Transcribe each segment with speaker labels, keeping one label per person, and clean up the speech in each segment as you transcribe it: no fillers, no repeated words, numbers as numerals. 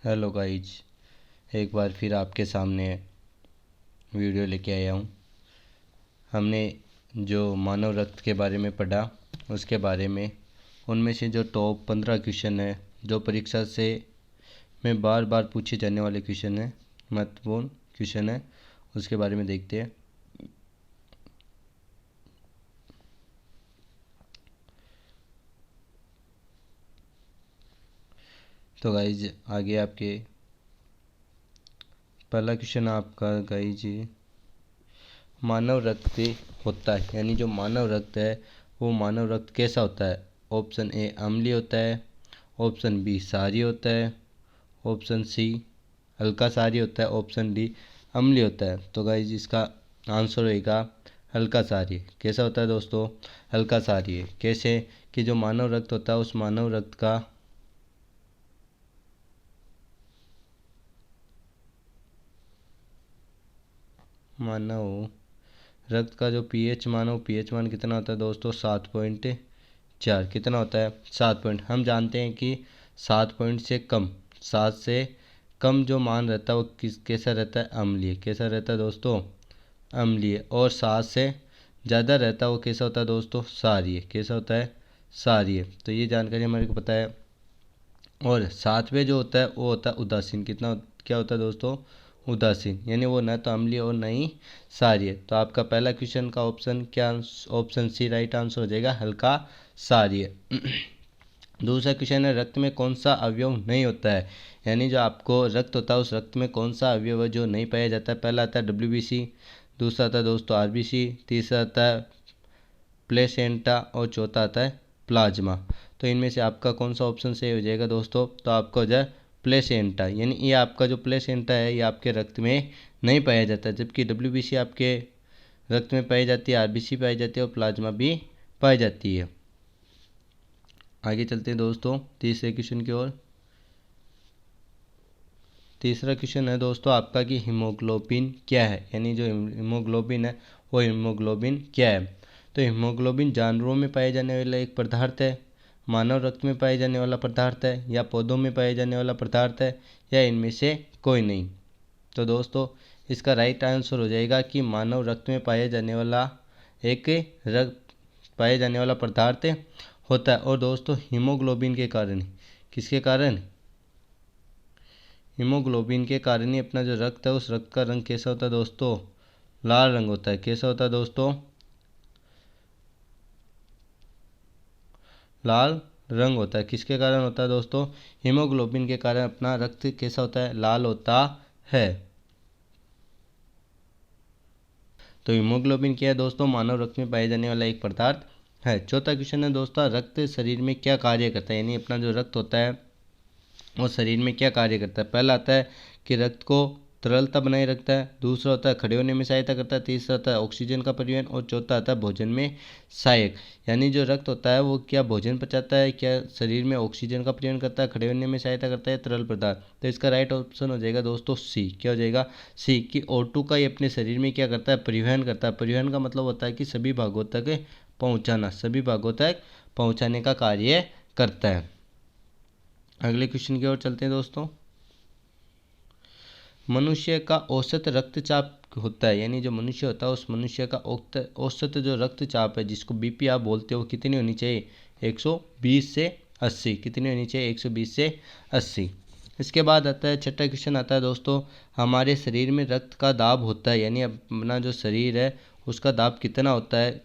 Speaker 1: Hello guys, एक बार फिर आपके सामने वीडियो लेके आया हूँ। हमने जो मानव रक्त के बारे में पढ़ा उसके बारे में उनमें से जो टॉप 15 क्वेश्चन है, जो परीक्षा से में बार बार पूछे जाने वाले क्वेश्चन है, महत्वपूर्ण क्वेश्चन है, उसके बारे में देखते हैं। तो गाइज आगे आपके पहला क्वेश्चन आपका गाइज, मानव रक्त होता है यानी जो मानव रक्त है वो मानव रक्त कैसा होता है। ऑप्शन ए अम्लीय होता है, ऑप्शन बी क्षारीय होता है, ऑप्शन सी हल्का क्षारीय होता है, ऑप्शन डी अम्लीय होता है। तो गाइज इसका आंसर होएगा हल्का क्षारीय। कैसा होता है दोस्तों? हल्का क्षारीय। कैसे कि जो मानव रक्त होता है उस मानव रक्त का रक्त का जो पीएच मान कितना होता है दोस्तों? 7.4। कितना होता है? 7 पॉइंट। हम जानते हैं कि 7 पॉइंट से कम, 7 से कम जो मान रहता है वो कैसा रहता है? अम्लीय। कैसा रहता है दोस्तों? अम्लीय। और 7 से ज़्यादा रहता है वो कैसा होता है दोस्तों? क्षारीय। कैसा होता है? क्षारीय। तो ये जानकारी हमारे को पता है। और 7वें जो होता है वो होता है उदासीन। क्या होता है दोस्तों? उदासीन। यानी वो न तो अम्लीय और न ही क्षारीय। तो आपका पहला क्वेश्चन का ऑप्शन क्या? ऑप्शन सी राइट आंसर हो जाएगा, हल्का क्षारीय। दूसरा क्वेश्चन है, रक्त में कौन सा अवयव नहीं होता है? यानी जो आपको रक्त होता है उस रक्त में कौन सा अवयव है जो नहीं पाया जाता है? पहला आता है WBC, दूसरा आता है दोस्तों RBC, तीसरा आता है प्लेसेंटा और चौथा आता है प्लाज्मा। तो इनमें से आपका कौन सा ऑप्शन सही हो जाएगा दोस्तों? तो आपका हो जाए प्लेसेंटा। यानी ये आपका जो प्लेसेंटा है ये आपके रक्त में नहीं पाया जाता, जबकि WBC आपके रक्त में पाई जाती है, RBC पाई जाती है और प्लाज्मा भी पाई जाती है। आगे चलते हैं दोस्तों तीसरे क्वेश्चन की ओर। तीसरा क्वेश्चन है दोस्तों आपका कि हीमोग्लोबिन क्या है? यानी जो हीमोग्लोबिन है वो हीमोग्लोबिन क्या है? तो हीमोग्लोबिन जानवरों में पाए जाने वाला एक पदार्थ है, मानव रक्त में पाए जाने वाला पदार्थ है, या पौधों में पाए जाने वाला पदार्थ है, या इनमें से कोई नहीं। तो दोस्तों इसका राइट आंसर हो जाएगा कि मानव रक्त में पाए जाने वाला पदार्थ होता है। और दोस्तों हीमोग्लोबिन के कारण, किसके कारण? हीमोग्लोबिन के कारण ही अपना जो रक्त है उस रक्त का रंग कैसा होता है दोस्तों? लाल रंग होता है। कैसा होता है दोस्तों? लाल रंग होता है। किसके कारण होता है दोस्तों? हीमोग्लोबिन के कारण अपना रक्त कैसा होता है? लाल होता है। तो हीमोग्लोबिन क्या है दोस्तों? मानव रक्त में पाए जाने वाला एक पदार्थ है। चौथा क्वेश्चन है दोस्तों, रक्त शरीर में क्या कार्य करता है? यानी अपना जो रक्त होता है वो शरीर में क्या कार्य करता है? पहला आता है कि रक्त को तरलता बनाए रखता है, दूसरा होता है खड़े होने में सहायता करता है, तीसरा होता है ऑक्सीजन का परिवहन, और चौथा आता है भोजन में सहायक। यानी जो रक्त होता है वो क्या भोजन पचाता है, क्या शरीर में ऑक्सीजन का परिवहन करता है, खड़े होने में सहायता करता है, तरल पदार्थ। तो इसका राइट ऑप्शन हो जाएगा दोस्तों सी। क्या हो जाएगा? सी, कि O2 का ये अपने शरीर में क्या करता है? परिवहन करता है। परिवहन का मतलब होता है कि सभी भागों तक पहुँचाना, सभी भागों तक पहुँचाने का कार्य करता है। अगले क्वेश्चन की ओर चलते हैं दोस्तों। मनुष्य का औसत रक्तचाप होता है, यानी जो मनुष्य होता है उस मनुष्य का औसत जो रक्तचाप है, जिसको BP आप बोलते हो, कितनी होनी चाहिए? 120 से 80। कितनी होनी चाहिए? 120 से 80। इसके बाद आता है छठा क्वेश्चन आता है दोस्तों, हमारे शरीर में रक्त का दाब होता है, यानी अपना जो शरीर है उसका दाब कितना होता है?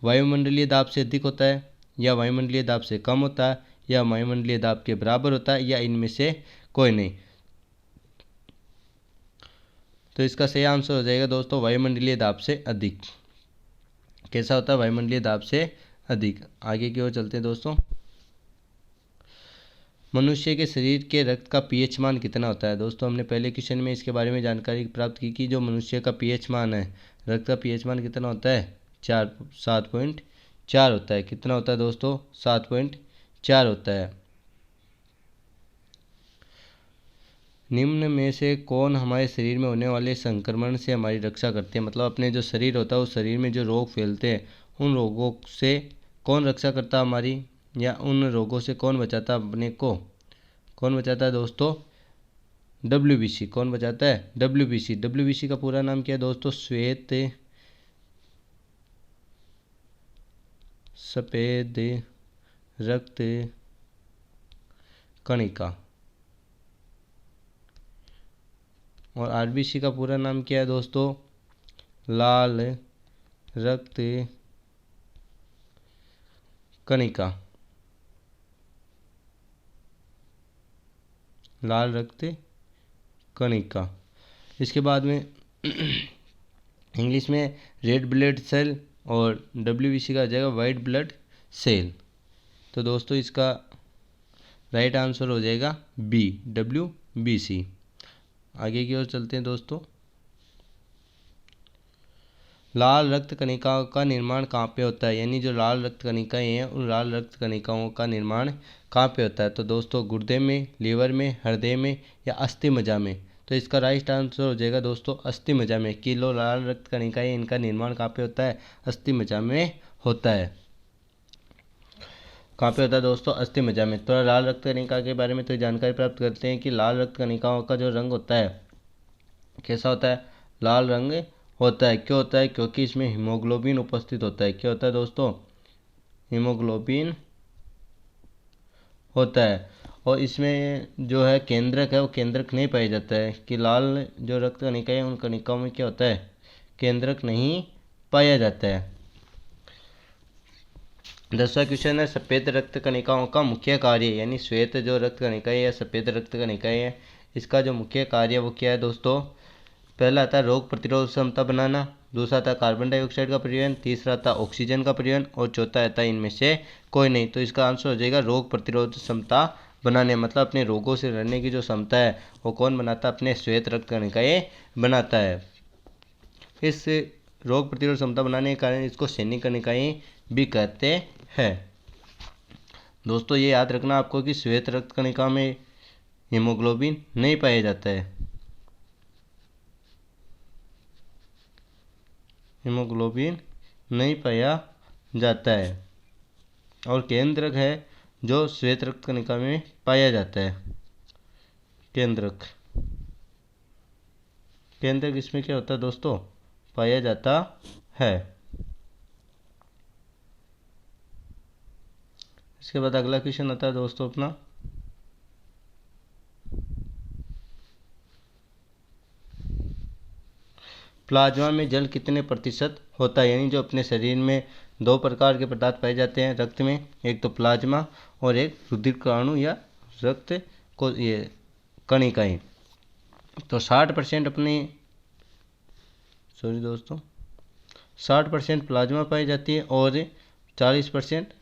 Speaker 1: वायुमंडलीय दाब से अधिक होता है, या वायुमंडलीय दाब से कम होता है, या वायुमंडलीय दाब के बराबर होता है, या इनमें से कोई नहीं। तो इसका सही आंसर हो जाएगा दोस्तों वायुमंडलीय दाब से अधिक। कैसा होता है? वायुमंडलीय दाब से अधिक। आगे की ओर चलते हैं दोस्तों। मनुष्य के शरीर के रक्त का पीएच मान कितना होता है? दोस्तों हमने पहले क्वेश्चन में इसके बारे में जानकारी प्राप्त की कि जो मनुष्य का पीएच मान है, रक्त का पीएच मान कितना होता है? 7.4 होता है। कितना होता है दोस्तों? 7.4 होता है। निम्न में से कौन हमारे शरीर में होने वाले संक्रमण से हमारी रक्षा करते हैं? मतलब अपने जो शरीर होता है उस शरीर में जो रोग फैलते हैं उन रोगों से कौन रक्षा करता है हमारी, या उन रोगों से कौन बचाता है अपने को? कौन बचाता है दोस्तों? WBC। कौन बचाता है? WBC। WBC का पूरा नाम क्या है दोस्तों? श्वेत सफेद रक्त कणिका। और RBC का पूरा नाम क्या है दोस्तों? लाल रक्त कणिका। लाल रक्त कणिका। इसके बाद में इंग्लिश में रेड ब्लड सेल और WBC का आ जाएगा वाइट ब्लड सेल। तो दोस्तों इसका राइट आंसर हो जाएगा B, WBC। आगे की ओर चलते हैं दोस्तों। लाल रक्त कणिकाओं का निर्माण कहाँ पे होता है? यानी जो लाल रक्त कणिकाएं हैं उन लाल रक्त कणिकाओं का निर्माण कहाँ पे होता है? तो दोस्तों गुर्दे में, लीवर में, हृदय में या अस्थि मज्जा में। तो इसका राइट आंसर हो जाएगा दोस्तों अस्थि मज्जा में। कि लो लाल रक्त कणिकाएं इनका निर्माण कहाँ पे होता है? अस्थि मज्जा में होता है। कहाँ पे होता है दोस्तों? अस्थि मज्जा में। तो लाल रक्त कणिका के बारे में तो जानकारी प्राप्त करते हैं कि लाल रक्त कणिकाओं का जो रंग होता है कैसा होता है? लाल रंग होता है। क्यों होता है? क्योंकि इसमें हीमोग्लोबिन उपस्थित होता है। क्या होता है दोस्तों? हीमोग्लोबिन होता है। और इसमें जो है केंद्रक है वो केंद्रक नहीं पाया जाता है। कि लाल जो रक्त कणिका है उन कणिकाओं में क्या होता है? केंद्रक नहीं पाया जाता है। 10वां क्वेश्चन है सफेद रक्त कणिकाओं का मुख्य कार्य। यानी श्वेत जो रक्त कणिकाएं या सफेद रक्त कणिकाएं हैं इसका जो मुख्य कार्य वो क्या है दोस्तों? पहला आता है रोग प्रतिरोध क्षमता बनाना, दूसरा आता है कार्बन डाइऑक्साइड का परिवहन, तीसरा आता है ऑक्सीजन का परिवहन और चौथा आता है इनमें से कोई नहीं। तो इसका आंसर हो जाएगा रोग प्रतिरोध क्षमता बनाने। मतलब अपने रोगों से लड़ने की जो क्षमता है वो कौन बनाता है? अपने श्वेत रक्त कणिकाएं बनाता है। इस रोग प्रतिरोध क्षमता बनाने के कारण इसको सैनिक कणिकाएं भी कहते हैं। दोस्तों ये याद रखना आपको कि श्वेत रक्त कणिका में हीमोग्लोबिन नहीं पाया जाता है। हीमोग्लोबिन नहीं पाया जाता है। और केंद्रक है जो श्वेत रक्त कणिका में पाया जाता है। केंद्रक केंद्रक इसमें क्या होता है दोस्तों? पाया जाता है। इसके बाद अगला क्वेश्चन आता है दोस्तों अपना प्लाज्मा में जल कितने प्रतिशत होता है? यानी जो अपने शरीर में दो प्रकार के पदार्थ पाए जाते हैं रक्त में, एक तो प्लाज्मा और एक रुधिराणु या रक्त को ये कणिकाएं। तो 60% अपनी 60% प्लाज्मा पाई जाती है और 40%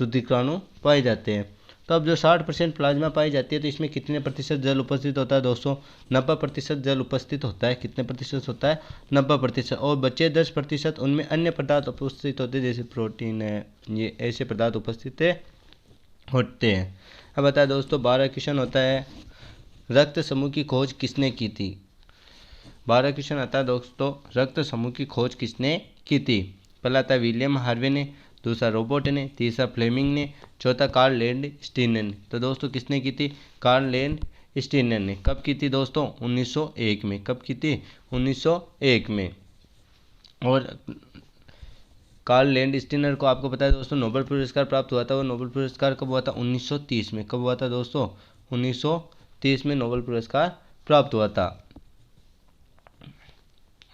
Speaker 1: रुधिराणु पाए जाते हैं। तो अब जो 60% प्लाज्मा पाई जाती है तो इसमें कितने प्रतिशत जल उपस्थित होता है दोस्तों? 90% जल उपस्थित होता है। कितने प्रतिशत होता है? 90%। और बचे 10% उनमें अन्य पदार्थ उपस्थित होते हैं जैसे प्रोटीन है, ये ऐसे पदार्थ उपस्थित होते हैं। अब बताए दोस्तों 12 क्वेश्चन होता है रक्त समूह की खोज किसने की थी? 12 क्वेश्चन आता है दोस्तों रक्त समूह की खोज किसने की थी? पहला आता है विलियम हार्वे ने, दूसरा रोबोट ने, तीसरा फ्लेमिंग ने, चौथा कार्ल लैंड स्टीनर ने। तो दोस्तों किसने की थी? कार्ल लैंड स्टीनर ने। कब की थी दोस्तों? 1901 में। कब की थी? 1901 में। और कार्ल लैंड स्टीनर को आपको पता है दोस्तों नोबेल पुरस्कार प्राप्त हुआ था। वो नोबेल पुरस्कार कब हुआ था? 1930 में। कब हुआ था दोस्तों? 1930 में नोबेल पुरस्कार प्राप्त हुआ था।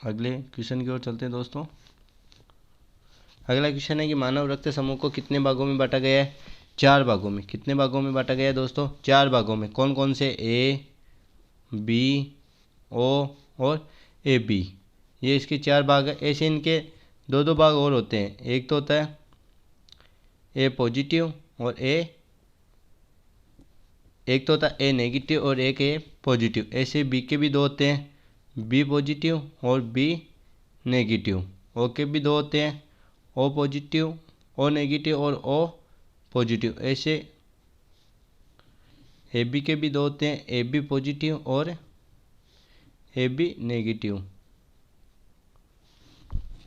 Speaker 1: अगले क्वेश्चन की ओर चलते हैं दोस्तों। अगला क्वेश्चन है कि मानव रक्त समूह को कितने भागों में बांटा गया है? 4 भागों में। कितने भागों में बांटा गया है दोस्तों? 4 भागों में। कौन कौन से? A, B, O और AB। ये इसके 4 भाग है। ऐसे इनके दो भाग और होते हैं। एक तो होता है A पॉजिटिव और एक तो होता है A नेगेटिव और एक A पॉजिटिव। ऐसे B के भी 2 होते हैं, B पॉजिटिव और B नेगेटिव। O के भी 2 होते हैं, O पॉजिटिव, O नेगेटिव और O पॉजिटिव। ऐसे AB के भी 2 होते हैं, AB पॉजिटिव और AB नेगेटिव।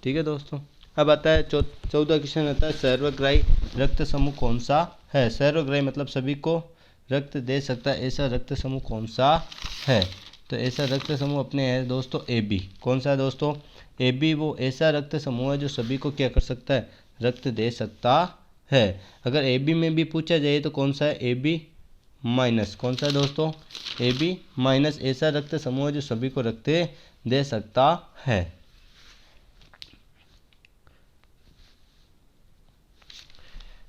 Speaker 1: ठीक है दोस्तों। अब आता है 14वां क्वेश्चन आता है सर्वग्राही रक्त समूह कौन सा है? सर्वग्राही मतलब सभी को रक्त दे सकता है ऐसा रक्त समूह कौन सा है? तो ऐसा रक्त समूह अपने है दोस्तों ए बी। कौन सा है दोस्तों? ए बी वो ऐसा रक्त समूह है जो सभी को क्या कर सकता है? रक्त दे सकता है। अगर ए बी में भी पूछा जाए तो कौन सा है? A B minus. कौन सा है दोस्तों? ए बी माइनस ऐसा रक्त समूह है जो सभी को रक्त दे सकता है।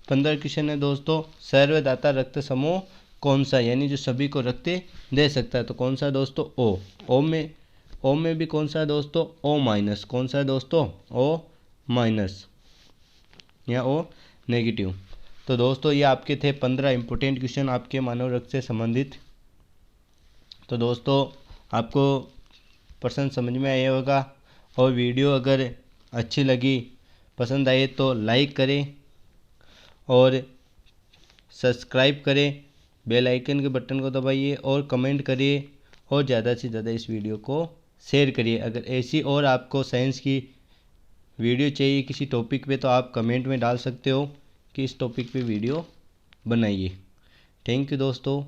Speaker 1: 15 क्वेश्चन है दोस्तों, सर्वदाता रक्त समूह कौन सा, यानी जो सभी को रक्त दे सकता है, तो कौन सा है दोस्तों? ओ में भी कौन सा है दोस्तों? O minus. कौन सा है दोस्तों? ओ माइनस या ओ नेगेटिव। तो दोस्तों ये आपके थे 15 इंपॉर्टेंट क्वेश्चन आपके मानव रक्त से संबंधित। तो दोस्तों आपको प्रश्न समझ में आया होगा, और वीडियो अगर अच्छी लगी, पसंद आए तो लाइक करें और सब्सक्राइब करें, बेल आइकन के बटन को दबाइए और कमेंट करिए, और ज़्यादा से ज़्यादा इस वीडियो को शेयर करिए। अगर ऐसी और आपको साइंस की वीडियो चाहिए किसी टॉपिक पे तो आप कमेंट में डाल सकते हो कि इस टॉपिक पे वीडियो बनाइए। थैंक यू दोस्तों।